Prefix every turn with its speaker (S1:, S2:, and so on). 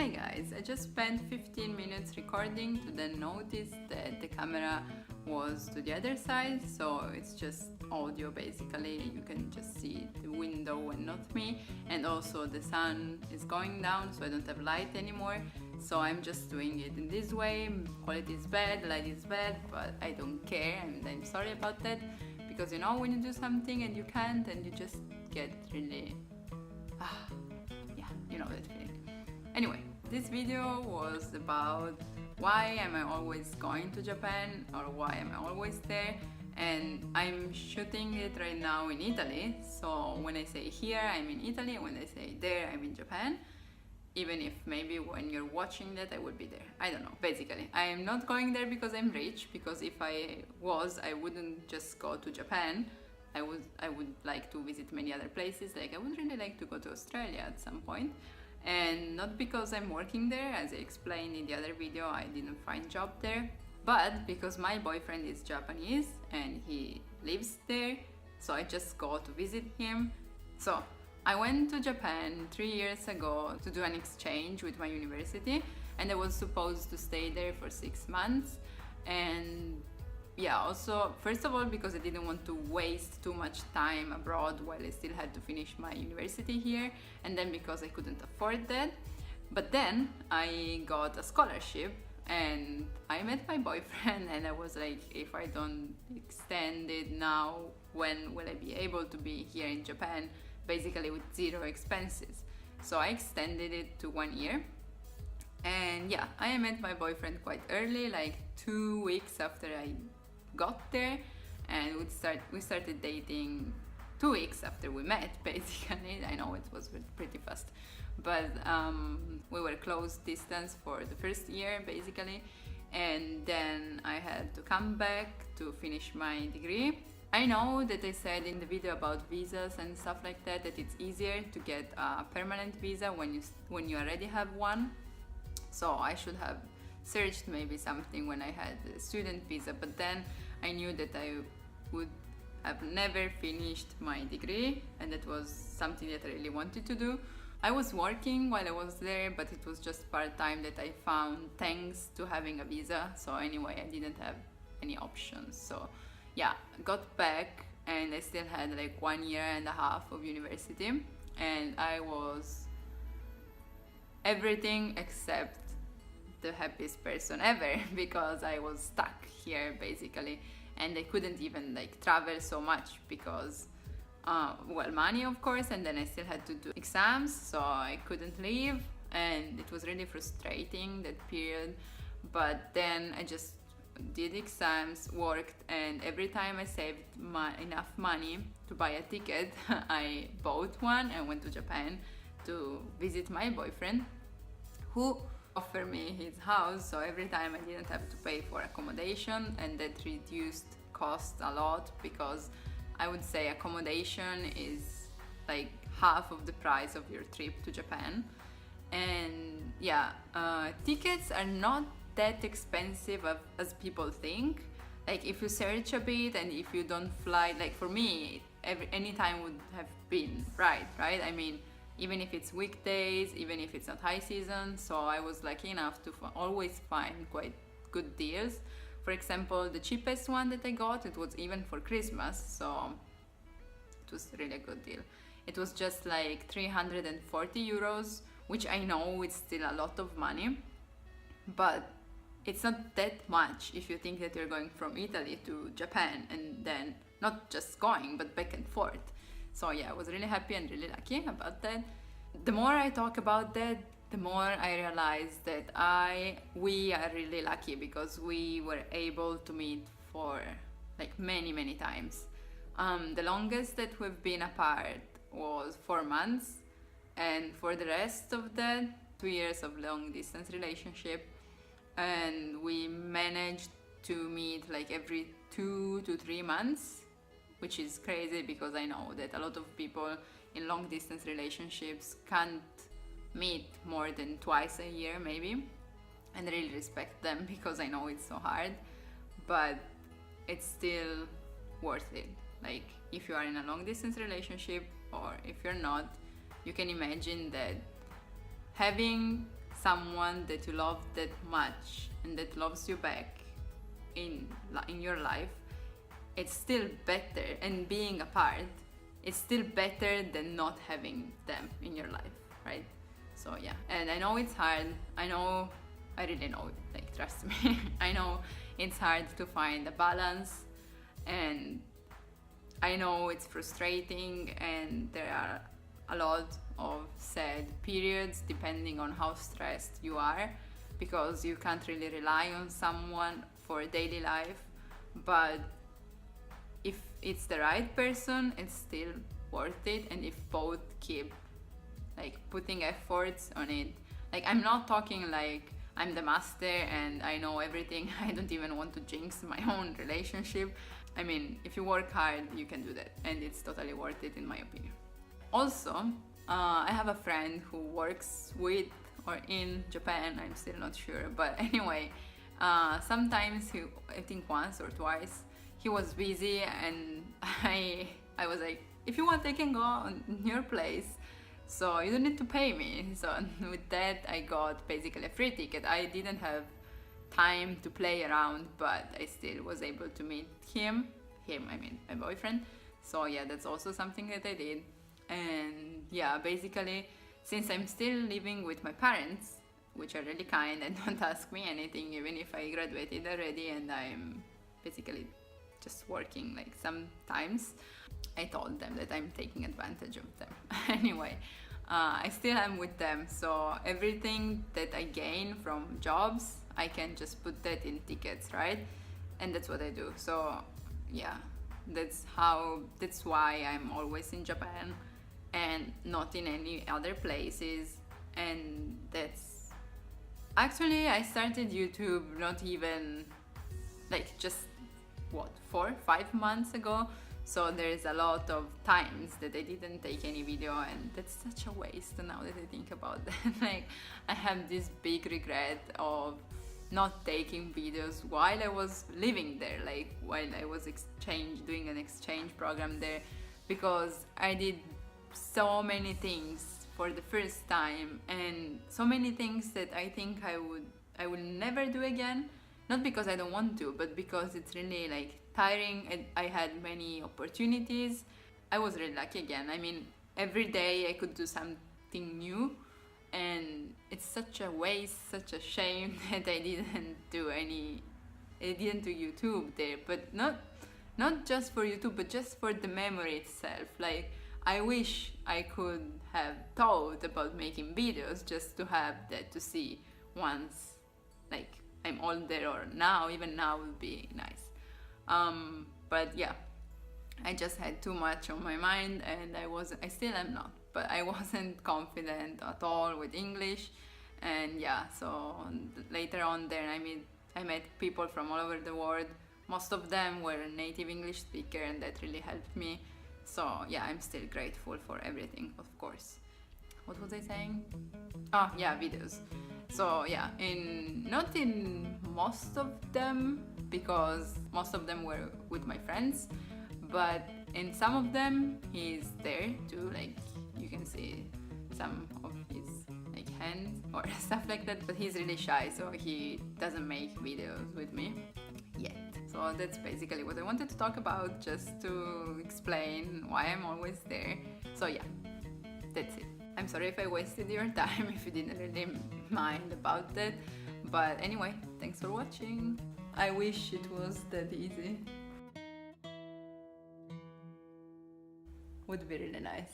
S1: Hi guys, I just spent 15 minutes recording to then notice that the camera was to the other side, so it's just audio basically. You can just see the window and not me, and also the sun is going down, so I don't have light anymore. So I'm just doing it in this way. Quality is bad, light is bad, but I don't care, and I'm sorry about that, because you know when you do something and you can't, and you just get really yeah, you know that feeling. Anyway, this video was about why am I always going to Japan, or why am I always there, and I'm shooting it right now in Italy. So when I say here, I'm in Italy, and when I say there, I'm in Japan. Even if maybe when you're watching that, I would be there. I don't know. Basically, I am not going there because I'm rich, because if I was, I wouldn't just go to Japan. I would like to visit many other places. Like I would really like to go to Australia at some point. And not because I'm working there, as I explained in the other video, I didn't find job there, but because my boyfriend is Japanese and he lives there, so I just go to visit him. So I went to Japan 3 years ago to do an exchange with my university, and I was supposed to stay there for 6 months. And yeah, also, first of all, because I didn't want to waste too much time abroad while I still had to finish my university here, and then because I couldn't afford that. But then I got a scholarship and I met my boyfriend, and I was like, if I don't extend it now, when will I be able to be here in Japan, basically with zero expenses? So I extended it to 1 year. And yeah, I met my boyfriend quite early, like 2 weeks after I got there, and we started dating 2 weeks after we met, basically. I know it was pretty fast, but we were close distance for the first year, basically, and then I had to come back to finish my degree. I know that I said in the video about visas and stuff like that it's easier to get a permanent visa when you already have one, so I should have searched maybe something when I had a student visa, but then I knew that I would have never finished my degree, and that was something that I really wanted to do. I was working while I was there, but it was just part-time that I found thanks to having a visa. So anyway, I didn't have any options. So yeah, got back, and I still had like 1.5 years of university, and I was everything except the happiest person ever, because I was stuck here basically, and I couldn't even like travel so much because well, money of course, and then I still had to do exams, so I couldn't leave, and it was really frustrating, that period. But then I just did exams, worked, and every time I saved enough money to buy a ticket, I bought one and went to Japan to visit my boyfriend, who offered me his house. So every time I didn't have to pay for accommodation, and that reduced costs a lot, because I would say accommodation is like half of the price of your trip to Japan. And yeah, tickets are not that expensive as people think. Like if you search a bit, and if you don't fly, like for me, any time would have been right? I mean, even if it's weekdays, even if it's not high season. So I was lucky enough to always find quite good deals. For example, the cheapest one that I got, it was even for Christmas, so it was really a good deal. It was just like 340 euros, which I know it's still a lot of money, but it's not that much if you think that you're going from Italy to Japan, and then not just going, but back and forth. So yeah, I was really happy and really lucky about that. The more I talk about that, the more I realize that we are really lucky, because we were able to meet for like many times. The longest that we've been apart was 4 months, and for the rest of that, 2 years of long distance relationship, and we managed to meet like every 2 to 3 months, which is crazy, because I know that a lot of people in long distance relationships can't meet more than twice a year maybe, and I really respect them, because I know it's so hard, but it's still worth it. Like if you are in a long distance relationship, or if you're not, you can imagine that having someone that you love that much and that loves you back in your life, it's still better, and being apart, it's still better than not having them in your life, right? So yeah, and I know it's hard. I really know it, like, trust me. I know it's hard to find a balance, and I know it's frustrating, and there are a lot of sad periods depending on how stressed you are, because you can't really rely on someone for daily life. But if it's the right person, it's still worth it, and if both keep like putting efforts on it. Like, I'm not talking like I'm the master and I know everything. I don't even want to jinx my own relationship. I mean, if you work hard, you can do that, and it's totally worth it in my opinion. Also, I have a friend who works with or in Japan, I'm still not sure, but anyway, sometimes I think once or twice, he was busy, and I was like, if you want, I can go on your place, so you don't need to pay me. So with that, I got basically a free ticket. I didn't have time to play around, but I still was able to meet him, I mean my boyfriend. So yeah, that's also something that I did. And yeah, basically, since I'm still living with my parents, which are really kind and don't ask me anything, even if I graduated already and I'm basically just working like sometimes, I told them that I'm taking advantage of them. Anyway, I still am with them, so everything that I gain from jobs, I can just put that in tickets, right? And that's what I do. So yeah, that's why I'm always in Japan and not in any other places. And that's actually, I started YouTube not even like just 4-5 months ago, so there's a lot of times that I didn't take any video, and that's such a waste now that I think about that. Like, I have this big regret of not taking videos while I was living there, like while I was doing an exchange program there, because I did so many things for the first time, and so many things that I think I will never do again. Not because I don't want to, but because it's really like tiring, and I had many opportunities. I was really lucky again. I mean, every day I could do something new, and it's such a waste, such a shame that I didn't do YouTube there. But not just for YouTube, but just for the memory itself. Like, I wish I could have thought about making videos just to have that to see once, like, I'm older, or even now would be nice. But yeah, I just had too much on my mind, and I still am not, but I wasn't confident at all with English. And yeah, so later on there, I met people from all over the world. Most of them were native English speaker, and that really helped me. So yeah, I'm still grateful for everything, of course. What was I saying? Oh yeah, videos. So yeah, not in most of them, because most of them were with my friends, but in some of them he's there too, like you can see some of his like hands or stuff like that, but he's really shy, so he doesn't make videos with me yet. So that's basically what I wanted to talk about, just to explain why I'm always there. So yeah, that's it. I'm sorry if I wasted your time, if you didn't really mind about that. But anyway, thanks for watching. I wish it was that easy. Would be really nice.